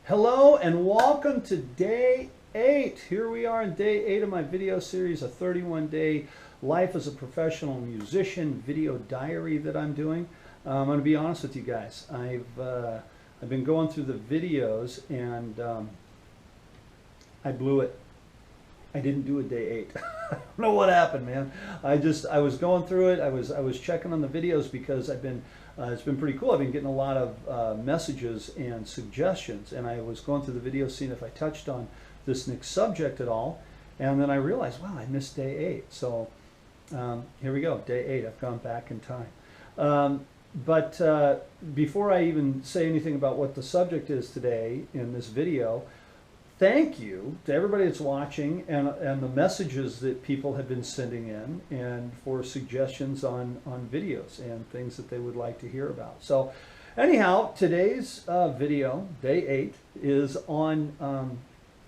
Hello and welcome to day 8. Here we are in day 8 of my video series, a 31-day life as a professional musician video diary that I'm doing. I'm going to be honest with you guys. I've been going through the videos and I blew it. I didn't do a day 8. I don't know what happened, man. I was going through it. I was checking on the videos because it's been pretty cool. I've been getting a lot of messages and suggestions, and I was going through the videos seeing if I touched on this next subject at all, and then I realized, wow, I missed day 8. So here we go, day 8. I've gone back in time. But before I even say anything about what the subject is today in this video, thank you to everybody that's watching and the messages that people have been sending in and for suggestions on videos and things that they would like to hear about. So anyhow, today's video, day 8, is on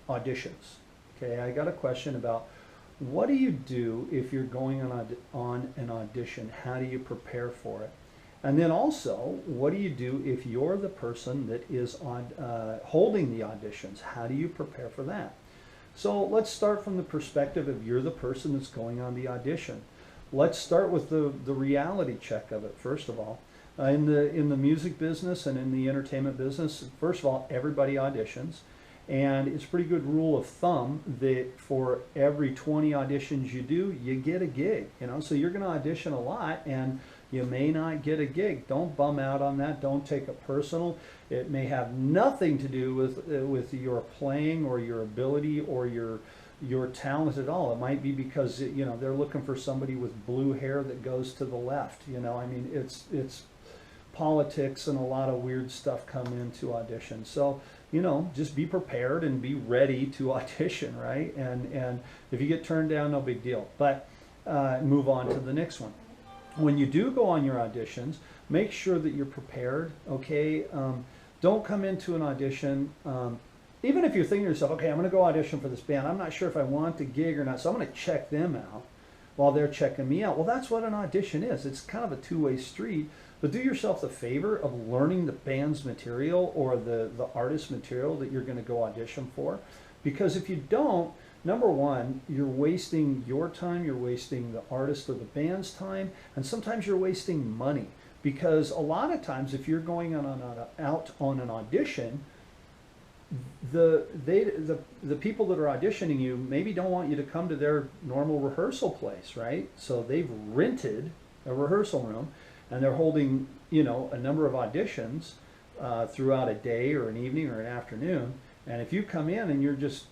auditions. Okay, I got a question about what do you do if you're going on an audition? How do you prepare for it? And then also, what do you do if you're the person that is holding the auditions? How do you prepare for that? So let's start from the perspective of you're the person that's going on the audition. Let's start with the reality check of it, first of all. In the music business and in the entertainment business, first of all, everybody auditions. And it's a pretty good rule of thumb that for every 20 auditions you do, you get a gig. So you're going to audition a lot, and you may not get a gig. Don't bum out on that. Don't take it personal. It may have nothing to do with your playing or your ability or your talent at all. It might be because they're looking for somebody with blue hair that goes to the left. I mean, it's politics and a lot of weird stuff come into auditions. So just be prepared and be ready to audition, right? And if you get turned down, no big deal. But move on to the next one. When you do go on your auditions, make sure that you're prepared, okay? Don't come into an audition, even if you're thinking to yourself, okay, I'm going to go audition for this band. I'm not sure if I want the gig or not, so I'm going to check them out while they're checking me out. Well, that's what an audition is. It's kind of a two-way street, but do yourself the favor of learning the band's material or the artist's material that you're going to go audition for. Because if you don't, number one, you're wasting your time, you're wasting the artist or the band's time, and sometimes you're wasting money. Because a lot of times if you're going out on an audition, the people that are auditioning you maybe don't want you to come to their normal rehearsal place, right? So they've rented a rehearsal room and they're holding, a number of auditions throughout a day or an evening or an afternoon. And if you come in and you're just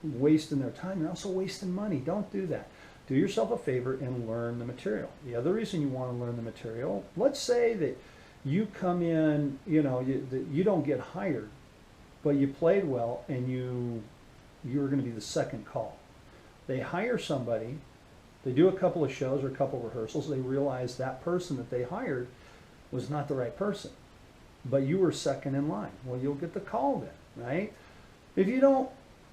wasting their time, you're also wasting money. Don't do that. Do yourself a favor and learn the material. The other reason you want to learn the material, let's say that you come in, you don't get hired, but you played well and you're going to be the second call. They hire somebody, they do a couple of shows or a couple of rehearsals, they realize that person that they hired was not the right person, but you were second in line. Well, you'll get the call then, right? If you don't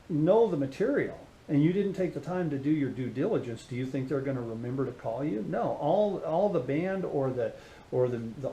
know the material and you didn't take the time to do your due diligence, do you think they're going to remember to call you? No. All the band or the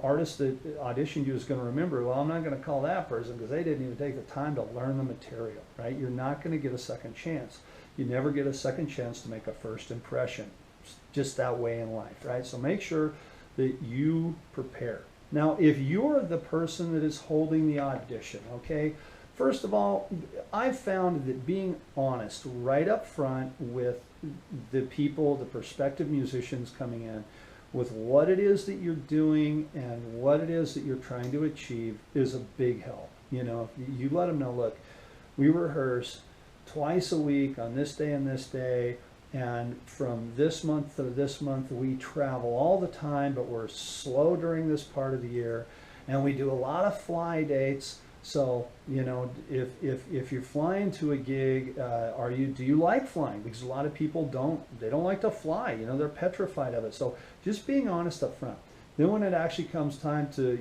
artist that auditioned you is going to remember, well, I'm not going to call that person because they didn't even take the time to learn the material, right? You're not going to get a second chance. You never get a second chance to make a first impression. It's just that way in life, right? So make sure that you prepare. Now, if you're the person that is holding the audition, okay, first of all, I've found that being honest right up front with the people, the prospective musicians coming in, with what it is that you're doing and what it is that you're trying to achieve is a big help. You let them know, look, we rehearse twice a week on this day and this day, and from this month to this month we travel all the time, but we're slow during this part of the year, and we do a lot of fly dates. So, if you're flying to a gig, do you like flying? Because a lot of people don't like to fly, they're petrified of it. So just being honest up front. Then when it actually comes time to,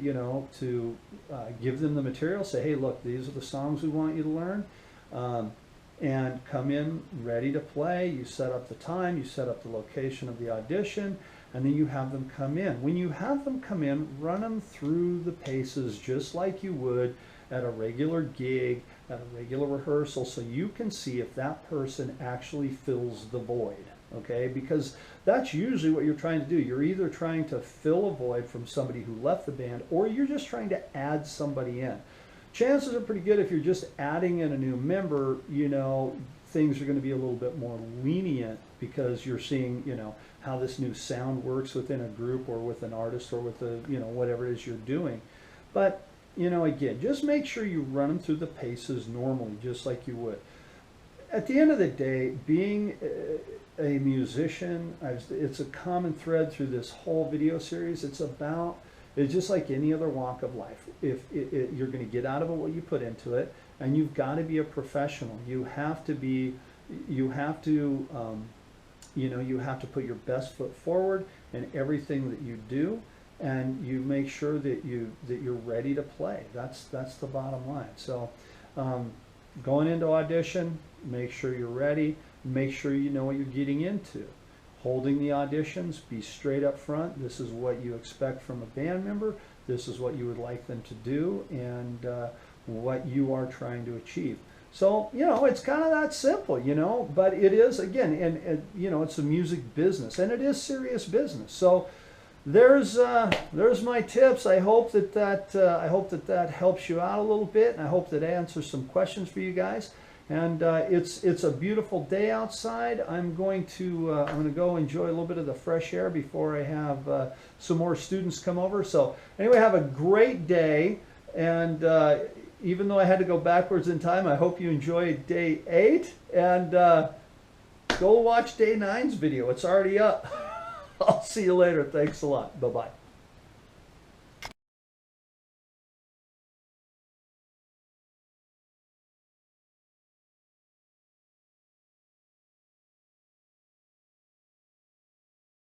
give them the material, say, hey, look, these are the songs we want you to learn, and come in ready to play. You set up the time, you set up the location of the audition, and then you have them come in. When you have them come in, run them through the paces just like you would at a regular gig, at a regular rehearsal, so you can see if that person actually fills the void, okay? Because that's usually what you're trying to do. You're either trying to fill a void from somebody who left the band, or you're just trying to add somebody in. Chances are pretty good if you're just adding in a new member, you know, things are going to be a little bit more lenient because you're seeing, you know, how this new sound works within a group or with an artist or with the, you know, whatever it is you're doing. But, you know, again, just make sure you run them through the paces normally, just like you would. At the end of the day, being a musician, it's a common thread through this whole video series. It's just like any other walk of life. If you're going to get out of it what you put into it, and you've got to be a professional. You have to put your best foot forward in everything that you do, and you make sure that you're ready to play. That's the bottom line. So going into audition, make sure you're ready. Make sure you know what you're getting into. Holding the auditions, be straight up front. This is what you expect from a band member. This is what you would like them to do, and what you are trying to achieve. So, you know, it's kind of that simple, you know, but it is, again, and you know, it's a music business, and it is serious business. So there's my tips. I hope that helps you out a little bit, and I hope that answers some questions for you guys. And it's a beautiful day outside. I'm going to go enjoy a little bit of the fresh air before I have some more students come over. So anyway, have a great day, and even though I had to go backwards in time, I hope you enjoyed day 8, and go watch day 9's video. It's already up. I'll see you later. Thanks a lot. Bye-bye.